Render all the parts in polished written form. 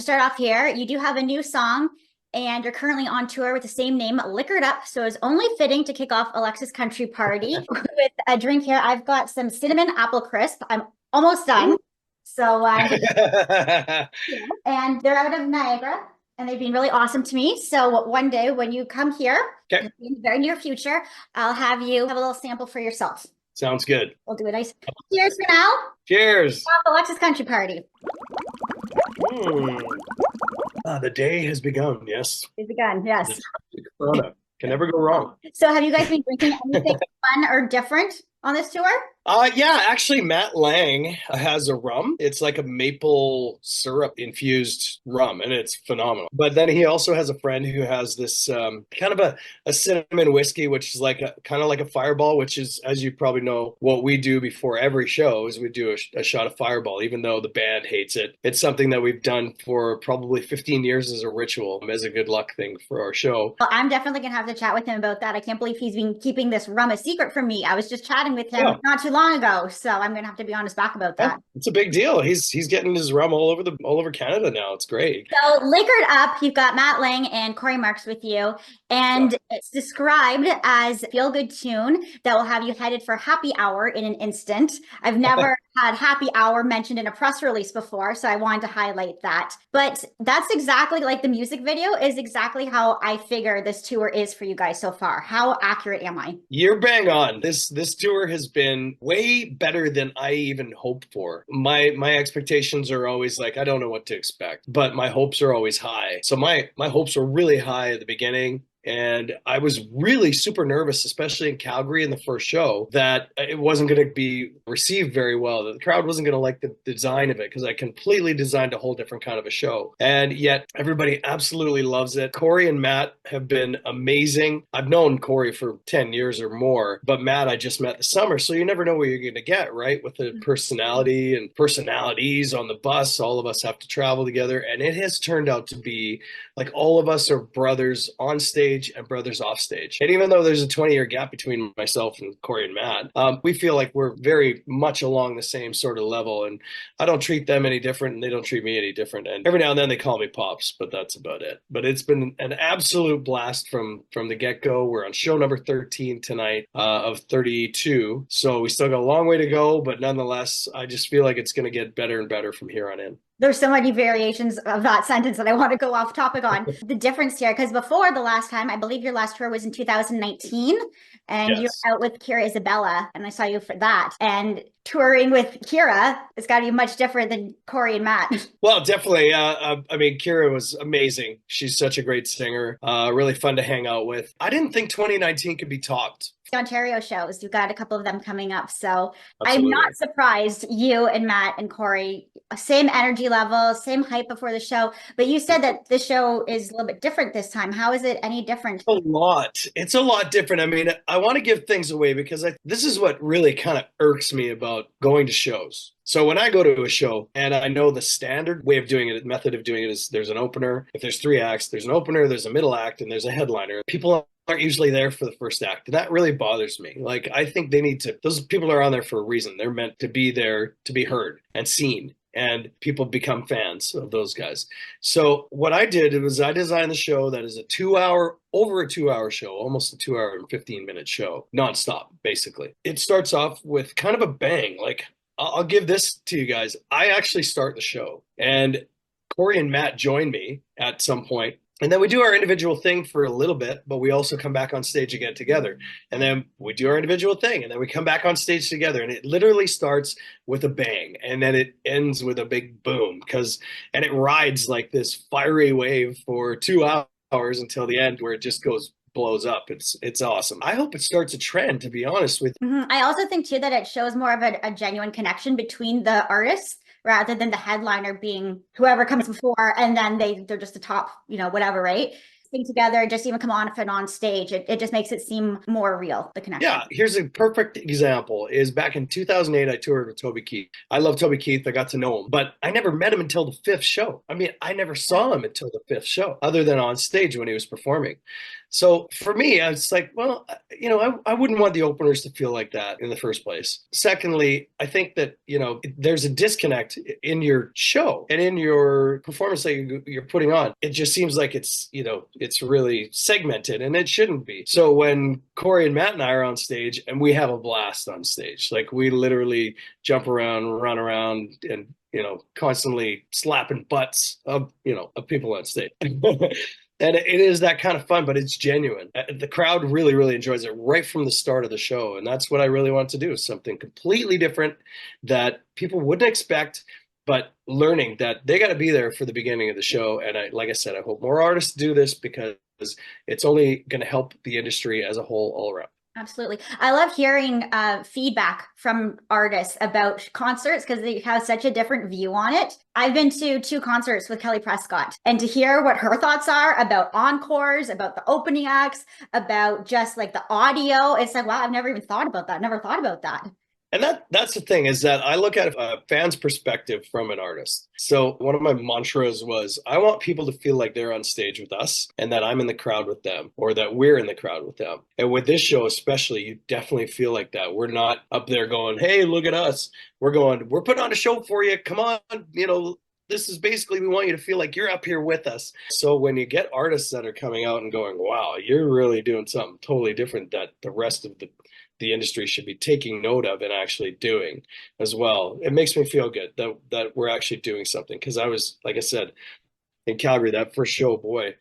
To start off here, you do have a new song and you're currently on tour with the same name, Liquored Up. So it's only fitting to kick off Alexa's Country Party with a drink here. I've got some cinnamon apple crisp. I'm almost done. So, yeah. And they're out of Niagara and they've been really awesome to me. So one day when you come here, Okay, in the very near future, I'll have you have a little sample for yourself. sounds good. We'll do a nice cheers for now. Cheers. Off Alexa's Country Party. Mm. The day has begun. Yes, It's begun, yes. the Corona can never go wrong. So have you guys been drinking anything fun or different on this tour? Yeah, actually, Matt Lang has a rum. It's like a maple syrup infused rum, and it's phenomenal. But then he also has a friend who has this kind of a cinnamon whiskey, which is like a kind of like a fireball, which is, as you probably know, what we do before every show is we do a shot of fireball, even though the band hates it. It's something that we've done for probably 15 years as a ritual, as a good luck thing for our show. Well, I'm definitely gonna have to chat with him about that. I can't believe he's been keeping this rum a secret from me. I was just chatting with him Yeah. not too long ago, so I'm gonna have to be honest back about Yeah, that. it's a big deal. He's getting his rum all over Canada now. It's great. So, Liquored Up, you've got Matt Lang and Corey Marks with you, Yeah. and it's described as a feel-good tune that will have you headed for happy hour in an instant. I've never had happy hour mentioned in a press release before, so I wanted to highlight that. But that's exactly like the music video is exactly how I figure this tour is for you guys so far. How accurate am I? You're bang on. This tour has been way better than I even hoped for. My expectations are always like I don't know what to expect, but my hopes are always high. So my hopes were really high at the beginning. And I was really super nervous, especially in Calgary in the first show, that it wasn't going to be received very well, that the crowd wasn't going to like the design of it because I completely designed a whole different kind of a show. And yet everybody absolutely loves it. Corey and Matt have been amazing. I've known Corey for 10 years or more, but Matt I just met this summer. So you never know what you're going to get, right? With the personality and personalities on the bus, all of us have to travel together. And it has turned out to be like all of us are brothers on stage and brothers off stage. And even though there's a 20-year gap between myself and Corey and Matt, we feel like we're very much along the same sort of level. And I don't treat them any different and they don't treat me any different. And every now and then they call me Pops, but that's about it. But it's been an absolute blast from the get-go. We're on show number 13 tonight of 32. So we still got a long way to go, but nonetheless, I just feel like it's going to get better and better from here on in. There's so many variations of that sentence that I want to go off topic on. The difference here, because before the last time, I believe your last tour was in 2019, and you're Yes. out with Kira Isabella, and I saw you for that. And touring with Kira, it's got to be much different than Corey and Matt. Well, definitely. I mean, Kira was amazing. She's such a great singer. Really fun to hang out with. I didn't think 2019 could be topped. The Ontario shows, you've got a couple of them coming up. So I'm Absolutely. not surprised you and Matt and Corey, same energy level, same hype before the show. But you said that the show is a little bit different this time. How is it any different? A lot. It's a lot different. I mean, I want to give things away because this is what really kind of irks me about going to shows. So when I go to a show and I know the standard way of doing it, method of doing it is there's an opener. If there's three acts, there's an opener, there's a middle act, and there's a headliner. People aren't usually there for the first act. And that really bothers me. Like, I think they need to, those people are on there for a reason. They're meant to be there to be heard and seen. And people become fans of those guys. So what I did was I designed the show that is over a 2 hour show, almost a 2 hour and 15-minute show, nonstop, basically. It starts off with kind of a bang. Like, I'll give this to you guys. I actually start the show, and Corey and Matt join me at some point. And then we do our individual thing for a little bit, but we also come back on stage again together. And then we do our individual thing, and then we come back on stage together. And it literally starts with a bang, and then it ends with a big boom, and it rides like this fiery wave for 2 hours until the end, where it just blows up. It's awesome. I hope it starts a trend, to be honest with you. I also think too that it shows more of a genuine connection between the artists rather than the headliner being whoever comes before and then they're just the top, whatever, right? Sing together, just even come on and on stage. It just makes it seem more real, the connection. Yeah, here's a perfect example is back in 2008, I toured with Toby Keith. I love Toby Keith. I got to know him, but I never met him until the fifth show. I mean, I never saw him until the fifth show, other than on stage when he was performing. So for me, it's like, well, I wouldn't want the openers to feel like that in the first place. Secondly, I think that, there's a disconnect in your show and in your performance that you're putting on. It just seems like it's really segmented, and it shouldn't be. So when Corey and Matt and I are on stage, and we have a blast on stage, like we literally jump around, run around, and constantly slapping butts of people on stage. And it is that kind of fun, but it's genuine. The crowd really, really enjoys it right from the start of the show. And that's what I really want to do, something completely different that people wouldn't expect, but learning that they got to be there for the beginning of the show. And like I said, I hope more artists do this because it's only going to help the industry as a whole all around. Absolutely. I love hearing feedback from artists about concerts because they have such a different view on it. I've been to 2 concerts with Kelly Prescott, and to hear what her thoughts are about encores, about the opening acts, about just like the audio, it's like, wow, I've never even thought about that. Never thought about that. And that's the thing, is that I look at a fan's perspective from an artist. So one of my mantras was, I want people to feel like they're on stage with us and that I'm in the crowd with them, or that we're in the crowd with them. And with this show especially, you definitely feel like that. We're not up there going, hey, look at us. We're putting on a show for you. Come on, this is basically, we want you to feel like you're up here with us. So when you get artists that are coming out and going, wow, you're really doing something totally different that the rest of the industry should be taking note of and actually doing as well, it makes me feel good that we're actually doing something. Because I was, like I said, in Calgary, that first show, boy,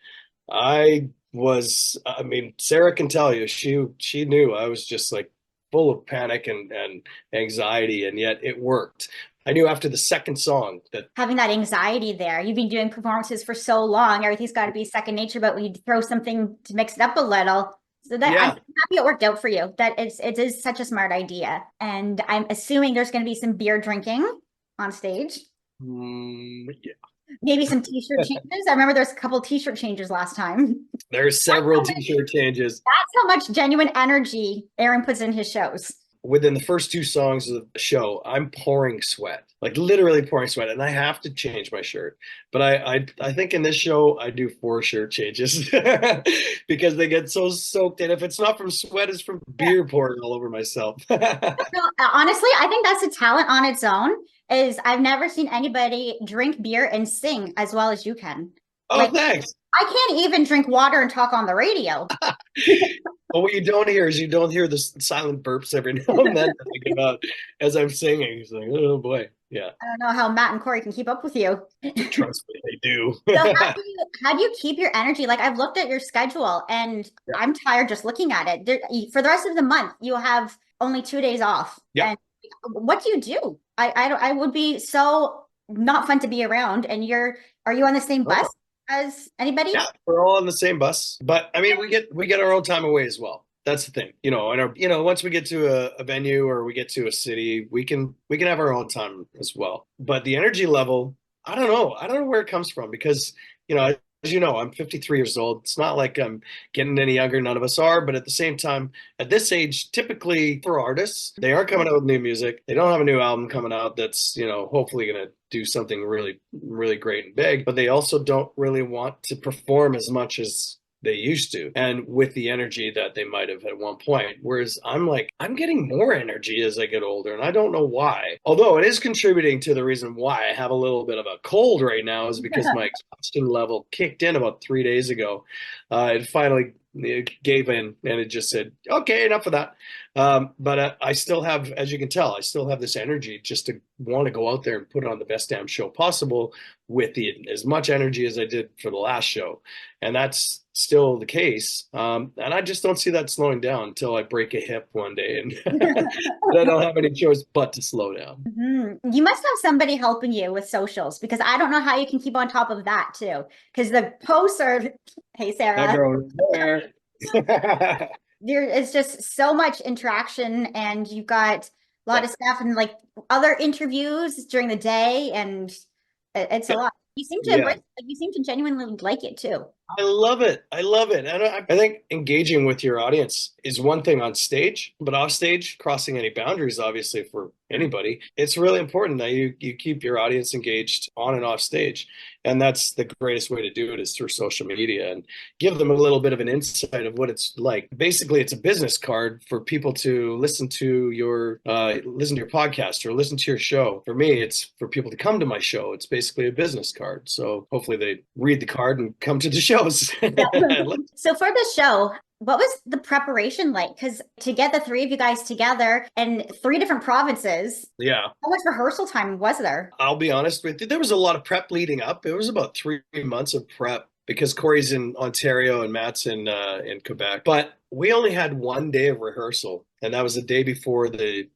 Sarah can tell you, she knew I was just like full of panic and anxiety, and yet it worked. I knew after the second song that having that anxiety there, you've been doing performances for so long, everything's got to be second nature, but when you throw something to mix it up a little. So that I'm happy it worked out for you. It is such a smart idea. And I'm assuming there's going to be some beer drinking on stage. Yeah. Maybe some t-shirt changes. I remember there's a couple t-shirt changes last time. There's several t-shirt changes. That's how much genuine energy Aaron puts in his shows. Within the first 2 songs of the show, I'm pouring sweat, like literally pouring sweat, and I have to change my shirt. But I think in this show I do 4 shirt changes because they get so soaked, and if it's not from sweat, it's from beer pouring all over myself. Honestly, I think that's a talent on its own. Is I've never seen anybody drink beer and sing as well as you can. Oh, thanks. I can't even drink water and talk on the radio. But what you don't hear is the silent burps every now and then thinking about as I'm singing. It's like, oh boy. Yeah. I don't know how Matt and Corey can keep up with you. Trust me, they do. So how do you keep your energy? Like, I've looked at your schedule and I'm tired just looking at it. For the rest of the month, you have only 2 days off. Yeah. And what do you do? I would be so not fun to be around. And are you on the same bus as anybody? Yeah, we're all on the same bus. But I mean, we get our own time away as well. That's the thing, and once we get to a venue or we get to a city, we can have our own time as well. But the energy level, I don't know where it comes from, because as you know, I'm 53 years old. It's not like I'm getting any younger. None of us are. But at the same time, at this age, typically for artists, they are coming out with new music. They don't have a new album coming out that's, hopefully going to do something really, really great and big. But they also don't really want to perform as much as they used to, and with the energy that they might have at one point. Whereas I'm getting more energy as I get older, and I don't know why. Although it is contributing to the reason why I have a little bit of a cold right now, is because my exhaustion level kicked in about 3 days ago. It finally gave in, and it just said, okay, enough of that. But I still have, as you can tell, I still have this energy just to want to go out there and put on the best damn show possible with as much energy as I did for the last show. And that's still the case. And I just don't see that slowing down until I break a hip one day, and I don't have any choice but to slow down. Mm-hmm. You must have somebody helping you with socials, because I don't know how you can keep on top of that too. Because the posts are, hey, Sarah. There is just so much interaction, and you've got a lot of stuff and like other interviews during the day, and it's a lot. You seem to embrace, you seem to genuinely like it too. I love it. I love it. And I think engaging with your audience is one thing on stage, but off stage, crossing any boundaries, obviously, for anybody, it's really important that you keep your audience engaged on and off stage. And that's the greatest way to do it is through social media and give them a little bit of an insight of what it's like. Basically, it's a business card for people to listen to your podcast or listen to your show. For me, it's for people to come to my show. It's basically a business card. So hopefully they read the card and come to the shows. Yeah. So for the show, what was the preparation like? Because to get the three of you guys together in three different provinces, Yeah, how much rehearsal time was there? I'll be honest with you. There was a lot of prep leading up. It was about 3 months of prep because Corey's in Ontario and Matt's in Quebec. But we only had one day of rehearsal, and that was the day before the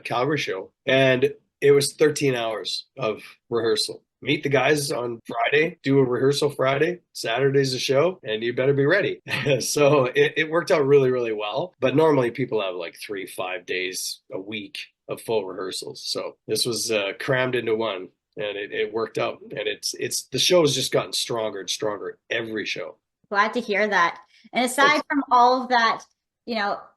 Calgary show, and it was 13 hours of rehearsal. Meet the guys on Friday, do a rehearsal Friday, Saturday's a show, and you better be ready. So it worked out really, really well. But normally people have like 3, 5 days a week of full rehearsals. So this was crammed into one, and it worked out. And it's the show has just gotten stronger and stronger every show. Glad to hear that. And aside Thanks. from all of that,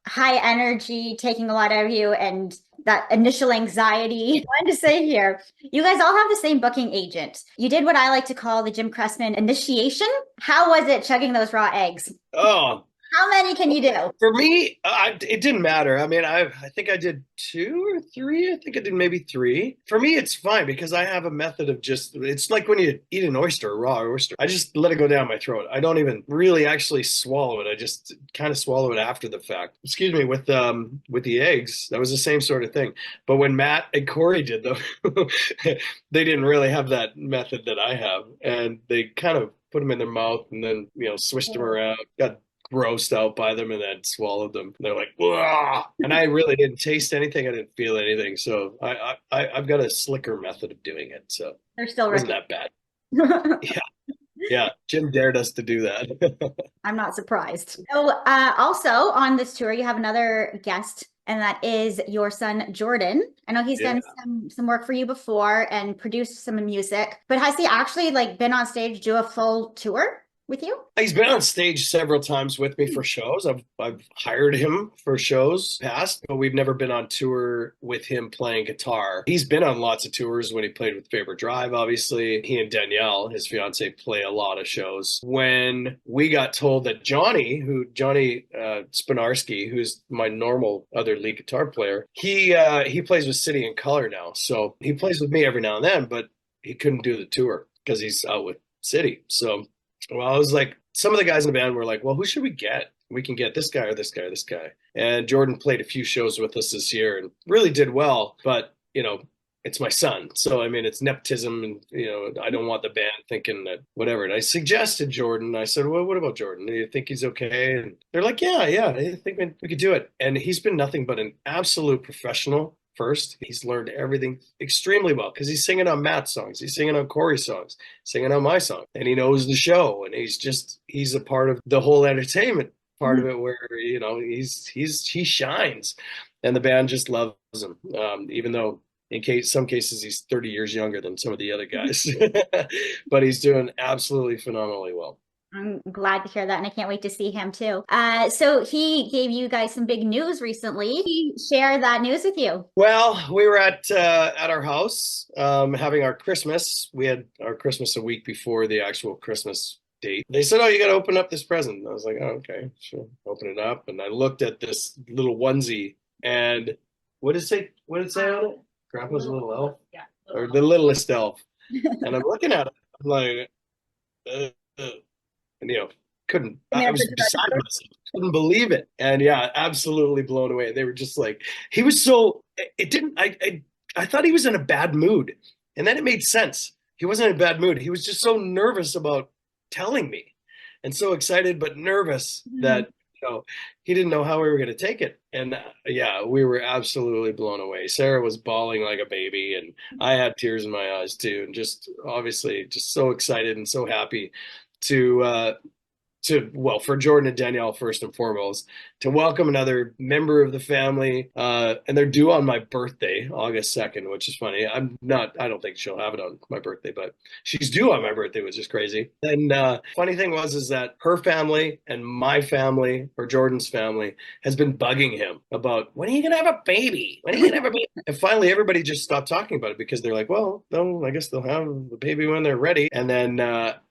high energy taking a lot out of you and that initial anxiety, I wanted to say here, you guys all have the same booking agent. You did what I like to call the Jim Cressman initiation. How was it chugging those raw eggs? Oh, How many can you do? for me, it didn't matter. I mean, I think I did 2 or 3. I think I did maybe 3. For me, it's fine because I have a method of it's like when you eat an oyster, a raw oyster. I just let it go down my throat. I don't even really actually swallow it. I just kind of swallow it after the fact. Excuse me, with the eggs, that was the same sort of thing. But when Matt and Corey did them, they didn't really have that method that I have. And they kind of put them in their mouth and then, swished them around, got grossed out by them and then swallowed them. And they're like, "Wah!" And I really didn't taste anything. I didn't feel anything. So I've got a slicker method of doing it. So They're still it wasn't ready. that bad. Yeah. Yeah. Jim dared us to do that. I'm not surprised. So, also on this tour, you have another guest, and that is your son, Jordan. I know he's Yeah. done some work for you before and produced some music, but has he actually like been on stage, do a full tour with you? He's been on stage several times with me for shows. I've hired him for shows past, but we've never been on tour with him playing guitar. He's been on lots of tours when he played with Faber Drive, obviously. He and Danielle, his fiance, play a lot of shows. When we got told that Johnny Spinarski, who's my normal other lead guitar player, he plays with City and Color now. So he plays with me every now and then, but he couldn't do the tour because he's out with City. So well, I was like, some of the guys in the band were like, well, who should we get? We can get this guy or this guy or this guy. And Jordan played a few shows with us this year and really did well. But, it's my son. So, I mean, it's nepotism. And, I don't want the band thinking that whatever. And I suggested Jordan. I said, well, what about Jordan? Do you think he's okay? And they're like, yeah, I think we could do it. And he's been nothing but an absolute professional. First, he's learned everything extremely well because he's singing on Matt's songs, he's singing on Corey's songs, singing on my song, and he knows the show, and he's a part of the whole entertainment part of it where he shines, and the band just loves him, even though some cases he's 30 years younger than some of the other guys, but he's doing absolutely phenomenally well. I'm glad to hear that, and I can't wait to see him too. So he gave you guys some big news recently. He shared that news with you. Well, we were at our house having our Christmas. We had our Christmas a week before the actual Christmas date. They said, "Oh, you got to open up this present." I was like, "Oh, okay, sure." Open it up, and I looked at this little onesie, and what did it say? What did it say on it? Grandpa's little elf, Yeah, or the littlest elf. And I'm looking at it, I'm like, and couldn't. I was beside myself. Couldn't believe it. And yeah, absolutely blown away. They were just like, he was so. It didn't. I thought he was in a bad mood, and then it made sense. He wasn't in a bad mood. He was just so nervous about telling me, and so excited but nervous that he didn't know how we were going to take it. And yeah, we were absolutely blown away. Sarah was bawling like a baby, and I had tears in my eyes too, and just obviously just so excited and so happy to for Jordan and Danielle first and foremost, to welcome another member of the family. And they're due on my birthday, August 2nd, which is funny. I don't think she'll have it on my birthday, but she's due on my birthday, which is crazy. And funny thing is that her family and my family, or Jordan's family, has been bugging him about, when are you gonna have a baby? When are you gonna have a baby? And finally everybody just stopped talking about it because they're like, well, no, I guess they'll have the baby when they're ready. And then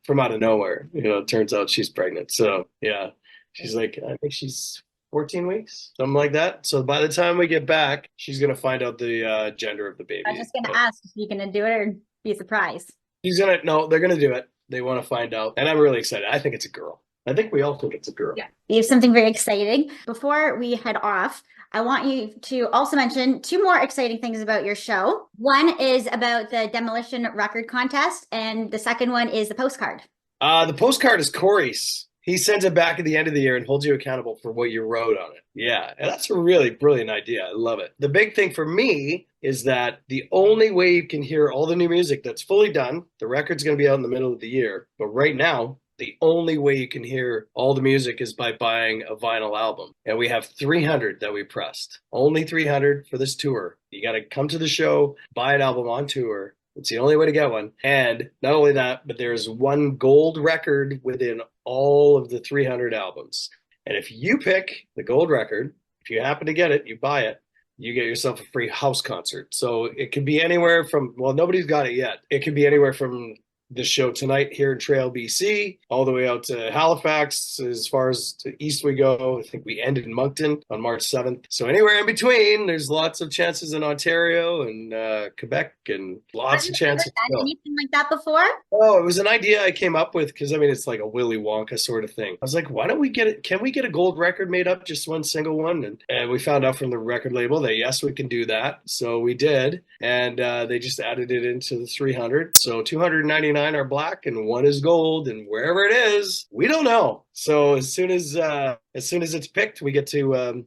from out of nowhere, it turns out she's pregnant. So yeah, she's like, I think she's 14 weeks, something like that. So by the time we get back, she's gonna find out the gender of the baby. I'm just gonna ask if you're gonna do it or be surprised. No, they're gonna do it. They want to find out, and I'm really excited. I think it's a girl. I think we all think it's a girl. Yeah. We have something very exciting. Before we head off, I want you to also mention two more exciting things about your show. One is about the demolition record contest, and the second one is the postcard. The postcard is Corey's. He sends it back at the end of the year and holds you accountable for what you wrote on it. Yeah, and that's a really brilliant idea. I love it. The big thing for me is that the only way you can hear all the new music that's fully done, the record's going to be out in the middle of the year, but right now, the only way you can hear all the music is by buying a vinyl album. And we have 300 that we pressed. Only 300 for this tour. You got to come to the show, buy an album on tour. It's the only way to get one. And not only that, but there's one gold record within all of the 300 albums. And if you pick the gold record, if you happen to get it, you buy it, you get yourself a free house concert. So it could be anywhere from, well, nobody's got it yet. It could be anywhere from the show tonight here in Trail, BC, all the way out to Halifax. As far as to east we go, I think we ended in Moncton on March 7th. So anywhere in between, there's lots of chances in Ontario and Quebec, and lots of chances. Have you done anything like that before? Oh, it was an idea I came up with because, I mean, it's like a Willy Wonka sort of thing. I was like, why don't we get it? Can we get a gold record made up, just one single one? And we found out from the record label that, yes, we can do that. So we did. And they just added it into the 300. So 299 are black and one is gold, and wherever it is, we don't know. So as soon as it's picked, we get to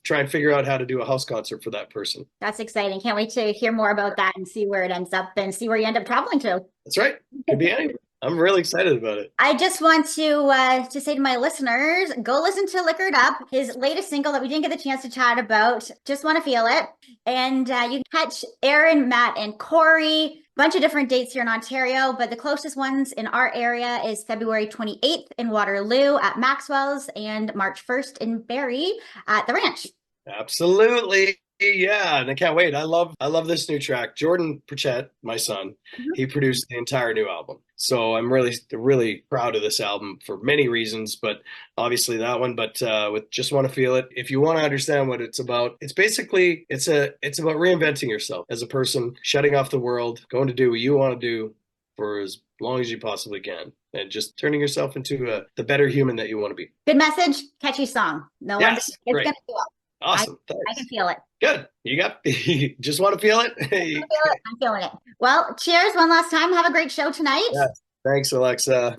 try and figure out how to do a house concert for that person. That's exciting. Can't wait to hear more about that and see where it ends up and see where you end up traveling to. That's right. Could be anywhere. I'm really excited about it. I just want to say to my listeners, go listen to Liquored Up, his latest single that we didn't get the chance to chat about. Just want to feel it. And you can catch Aaron, Matt, and Corey. Bunch of different dates here in Ontario, but the closest ones in our area is February 28th in Waterloo at Maxwell's and March 1st in Barrie at the Ranch. Absolutely. Yeah, and I can't wait. I love this new track. Jordan Pritchett, my son, he produced the entire new album. So I'm really proud of this album for many reasons, but obviously that one. But with Just Want to Feel It, if you want to understand what it's about, it's basically it's about reinventing yourself as a person, shutting off the world, going to do what you want to do for as long as you possibly can, and just turning yourself into the better human that you want to be. Good message, catchy song. No wonder it's great. Gonna go up. Awesome. I can feel it. Good. You got Just Want to Feel It? I'm feeling it. Well, cheers one last time. Have a great show tonight. Yeah. Thanks, Alexa.